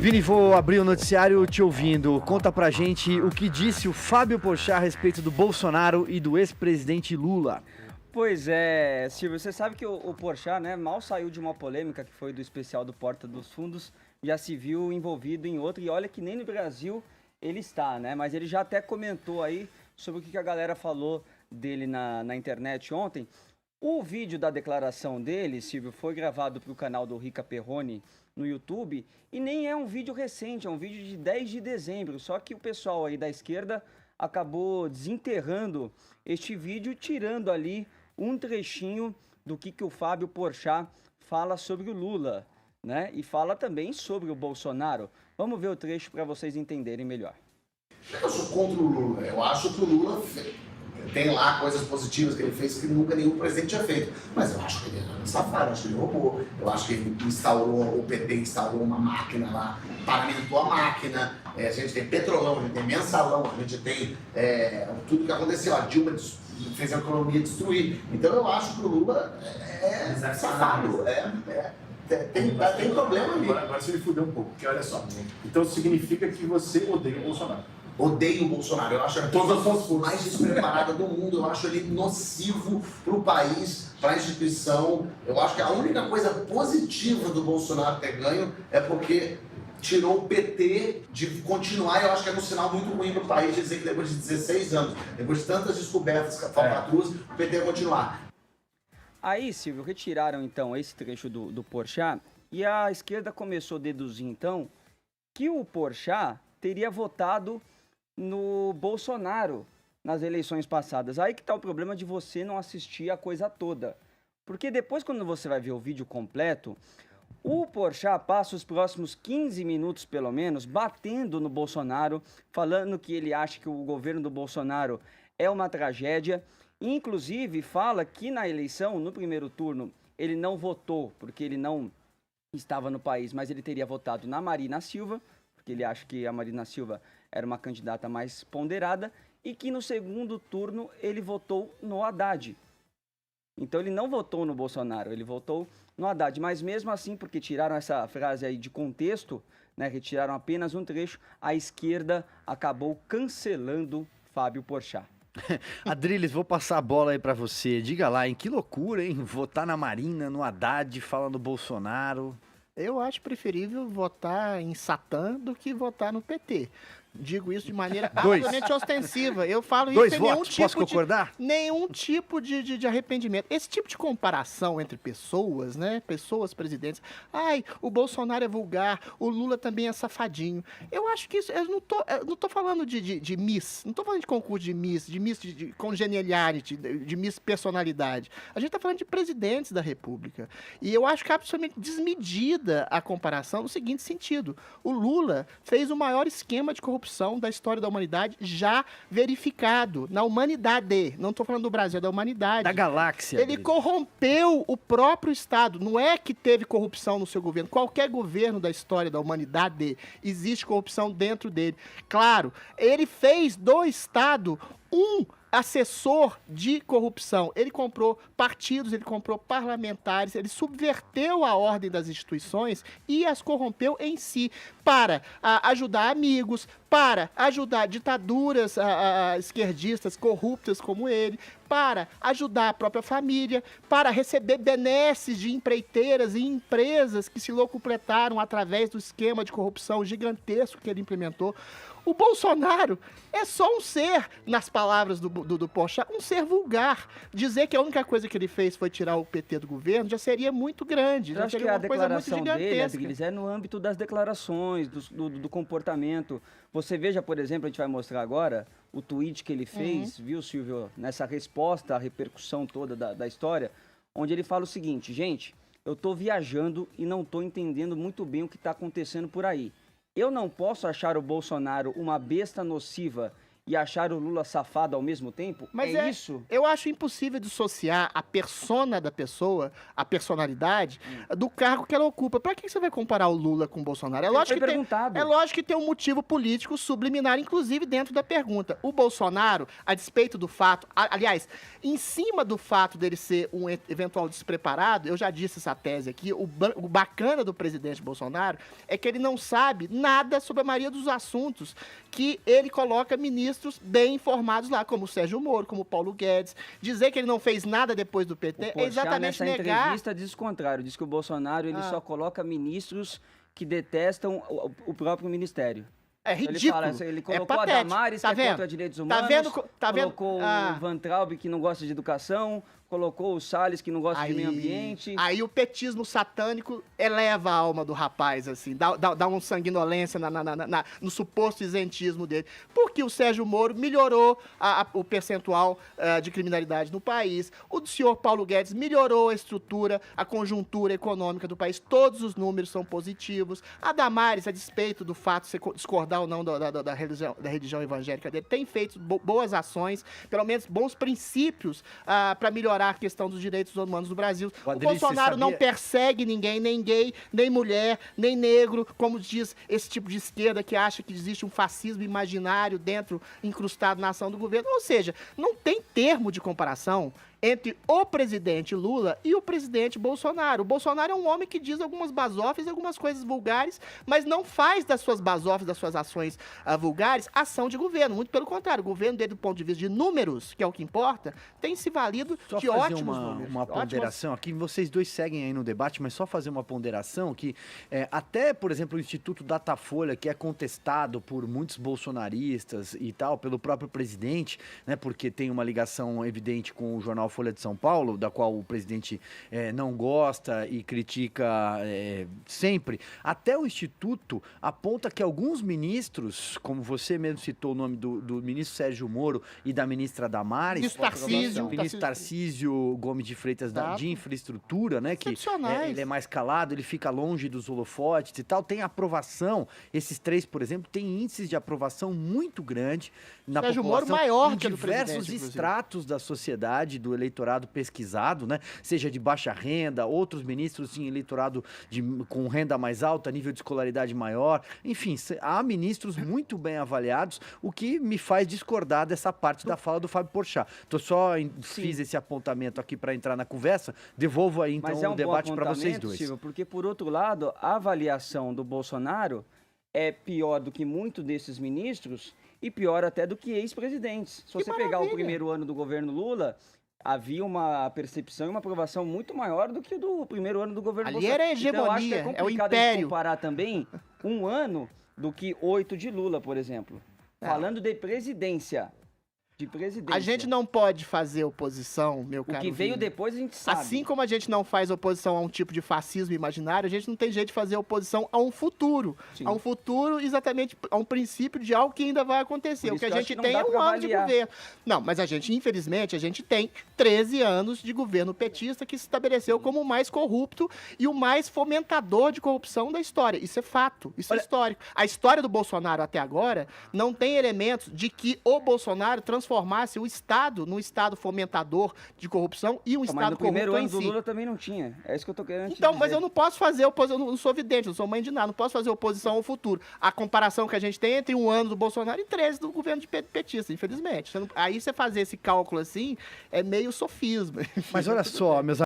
Vini, vou abrir o noticiário te ouvindo. Conta pra gente o que disse o Fábio Porchat a respeito do Bolsonaro e do ex-presidente Lula. Pois é, Silvio, você sabe que o Porchat, né, mal saiu de uma polêmica que foi do especial do Porta dos Fundos, já se viu envolvido em outra, e olha que nem no Brasil ele está, né, mas ele já até comentou aí sobre o que a galera falou dele na internet ontem. O vídeo da declaração dele, Silvio, foi gravado para o canal do Rica Perrone no YouTube, e nem é um vídeo recente, é um vídeo de 10 de dezembro, só que o pessoal aí da esquerda acabou desenterrando este vídeo, tirando ali um trechinho do que o Fábio Porchat fala sobre o Lula, né? E fala também sobre o Bolsonaro. Vamos ver o trecho para vocês entenderem melhor. Eu sou contra o Lula. Eu acho que o Lula tem lá coisas positivas que ele fez que nunca nenhum presidente tinha feito. Mas eu acho que ele é safado, eu acho que ele roubou. Eu acho que ele o PT instaurou uma máquina lá, paramentou a máquina. A gente tem petrolão, a gente tem mensalão, a gente tem tudo que aconteceu. A Dilma fez a economia destruir. Então eu acho que o Lula é safado. Tem problema ali. Agora você me fudeu um pouco, porque olha só. Então significa que você odeia o Bolsonaro. Odeio o Bolsonaro. Eu acho a pessoa mais despreparada do mundo. Eu acho ele nocivo para o país, para a instituição. Eu acho que a única coisa positiva do Bolsonaro ter ganho é porque tirou o PT de continuar. Eu acho que é um sinal muito ruim para o país dizer que depois de 16 anos, depois de tantas descobertas falcatruas, o PT vai continuar. Aí, Silvio, retiraram então esse trecho do Porchat e a esquerda começou a deduzir então que o Porchat teria votado no Bolsonaro nas eleições passadas. Aí que tá o problema de você não assistir a coisa toda. Porque depois, quando você vai ver o vídeo completo, o Porchat passa os próximos 15 minutos, pelo menos, batendo no Bolsonaro, falando que ele acha que o governo do Bolsonaro é uma tragédia. Inclusive, fala que na eleição, no primeiro turno, ele não votou, porque ele não estava no país, mas ele teria votado na Marina Silva, porque ele acha que a Marina Silva era uma candidata mais ponderada, e que no segundo turno ele votou no Haddad. Então ele não votou no Bolsonaro, ele votou no Haddad. Mas mesmo assim, porque tiraram essa frase aí de contexto, né, retiraram apenas um trecho, a esquerda acabou cancelando Fábio Porchat. Adriles, vou passar a bola aí pra você. Diga lá, hein? Que loucura, hein? Votar na Marina, no Haddad, fala do Bolsonaro. Eu acho preferível votar em Satã do que votar no PT. Digo isso de maneira absolutamente ostensiva. Eu falo isso sem nenhum tipo posso concordar? Nenhum tipo de arrependimento. Esse tipo de comparação entre pessoas, né? Pessoas presidentes. Ai, o Bolsonaro é vulgar, o Lula também é safadinho. Eu acho que isso. Eu não tô falando de Miss. Não tô falando de concurso de Miss de congenialidade, de Miss personalidade. A gente tá falando de presidentes da República. E eu acho que é absolutamente desmedida a comparação no seguinte sentido. O Lula fez o maior esquema de corrupção da história da humanidade já verificado. Na humanidade. Não estou falando do Brasil, é da humanidade. Da galáxia. Ele corrompeu o próprio Estado. Não é que teve corrupção no seu governo. Qualquer governo da história da humanidade existe corrupção dentro dele. Claro, ele fez do Estado um assessor de corrupção. Ele comprou partidos, ele comprou parlamentares, ele subverteu a ordem das instituições e as corrompeu em si para ajudar amigos, para ajudar ditaduras esquerdistas corruptas como ele, para ajudar a própria família, para receber benesses de empreiteiras e empresas que se locupletaram através do esquema de corrupção gigantesco que ele implementou. O Bolsonaro é só um ser, nas palavras do Porchat, um ser vulgar. Dizer que a única coisa que ele fez foi tirar o PT do governo já seria muito grande. Eu acho que a declaração dele, Adriles, é no âmbito das declarações, do comportamento. Você veja, por exemplo, a gente vai mostrar agora o tweet que ele fez, viu, Silvio, nessa resposta à repercussão toda da história, onde ele fala o seguinte: gente, eu tô viajando e não tô entendendo muito bem o que tá acontecendo por aí. Eu não posso achar o Bolsonaro uma besta nociva e achar o Lula safado ao mesmo tempo? Mas é isso? Eu acho impossível dissociar a persona da pessoa, a personalidade, do cargo que ela ocupa. Pra que você vai comparar o Lula com o Bolsonaro? Ele foi perguntado. É lógico que tem um motivo político subliminar, inclusive dentro da pergunta. O Bolsonaro, a despeito do fato, aliás, em cima do fato dele ser um eventual despreparado, eu já disse essa tese aqui, o bacana do presidente Bolsonaro é que ele não sabe nada sobre a maioria dos assuntos que ele coloca ministros bem informados lá, como o Sérgio Moro, como o Paulo Guedes. Dizer que ele não fez nada depois do PT é exatamente nessa negar... entrevista diz o contrário, diz que o Bolsonaro ele só coloca ministros que detestam o próprio ministério. É ridículo. Ele colocou patético. a Damares, Tá que é vendo? contra direitos humanos, colocou o Van Traub, que não gosta de educação, colocou o Salles, que não gosta de meio ambiente. Aí o petismo satânico eleva a alma do rapaz, assim, dá uma sanguinolência no suposto isentismo dele. Porque o Sérgio Moro melhorou o percentual de criminalidade no país, o senhor Paulo Guedes melhorou a estrutura, a conjuntura econômica do país, todos os números são positivos. A Damares, a despeito do fato de você discordar ou não da religião evangélica dele, tem feito boas ações, pelo menos bons princípios para melhorar a questão dos direitos humanos no Brasil. O Bolsonaro não persegue ninguém, nem gay, nem mulher, nem negro, como diz esse tipo de esquerda que acha que existe um fascismo imaginário dentro, incrustado na ação do governo. Ou seja, não tem termo de comparação entre o presidente Lula e o presidente Bolsonaro. O Bolsonaro é um homem que diz algumas basófias, algumas coisas vulgares, mas não faz das suas basófias, das suas ações vulgares, ação de governo. Muito pelo contrário, o governo, desde o ponto de vista de números, que é o que importa, tem se valido de ótimos números. Uma ponderação aqui, vocês dois seguem aí no debate, mas só fazer uma ponderação que até, por exemplo, o Instituto Datafolha, que é contestado por muitos bolsonaristas e tal, pelo próprio presidente, né, porque tem uma ligação evidente com o jornal Folha de São Paulo, da qual o presidente não gosta e critica sempre, até o Instituto aponta que alguns ministros, como você mesmo citou o nome do ministro Sérgio Moro e da ministra Damares, ministro Tarcísio Gomes de Freitas de Infraestrutura, né, que ele é mais calado, ele fica longe dos holofotes e tal, tem aprovação, esses três, por exemplo, têm índices de aprovação muito grande na Sérgio população, Moro maior em que diversos estratos da sociedade, do eleitorado pesquisado, né? Seja de baixa renda, outros ministros em eleitorado com renda mais alta, nível de escolaridade maior. Enfim, há ministros muito bem avaliados, o que me faz discordar dessa parte da fala do Fábio Porchat. Fiz esse apontamento aqui para entrar na conversa, devolvo aí então o debate para vocês dois. Silvio, porque, por outro lado, a avaliação do Bolsonaro é pior do que muitos desses ministros e pior até do que ex-presidentes. Se você pegar o primeiro ano do governo Lula, havia uma percepção e uma aprovação muito maior do que do primeiro ano do governo Bolsonaro. Ali era a hegemonia, então, eu acho que é complicado o império. comparar também um ano do que 8 de Lula, por exemplo. Falando de presidência. A gente não pode fazer oposição, meu caro. O que veio depois a gente sabe. Assim como a gente não faz oposição a um tipo de fascismo imaginário, a gente não tem jeito de fazer oposição a um futuro. Sim. A um futuro, exatamente, a um princípio de algo que ainda vai acontecer. O que a gente tem é um ano de governo. Não, mas a gente, infelizmente, a gente tem 13 anos de governo petista que se estabeleceu como o mais corrupto e o mais fomentador de corrupção da história. Isso é fato, isso é histórico. A história do Bolsonaro até agora não tem elementos de que o Bolsonaro transformasse o Estado num Estado fomentador de corrupção e um Estado corrupto em si. Mas no primeiro ano do Lula também não tinha. É isso que eu tô querendo Então, dizer. mas eu não posso fazer oposição, eu não sou vidente, não sou mãe de nada, não posso fazer oposição ao futuro. A comparação que a gente tem entre um ano do Bolsonaro e 13 do governo de petista, infelizmente. Aí você fazer esse cálculo assim é meio sofisma. Mas olha só, meus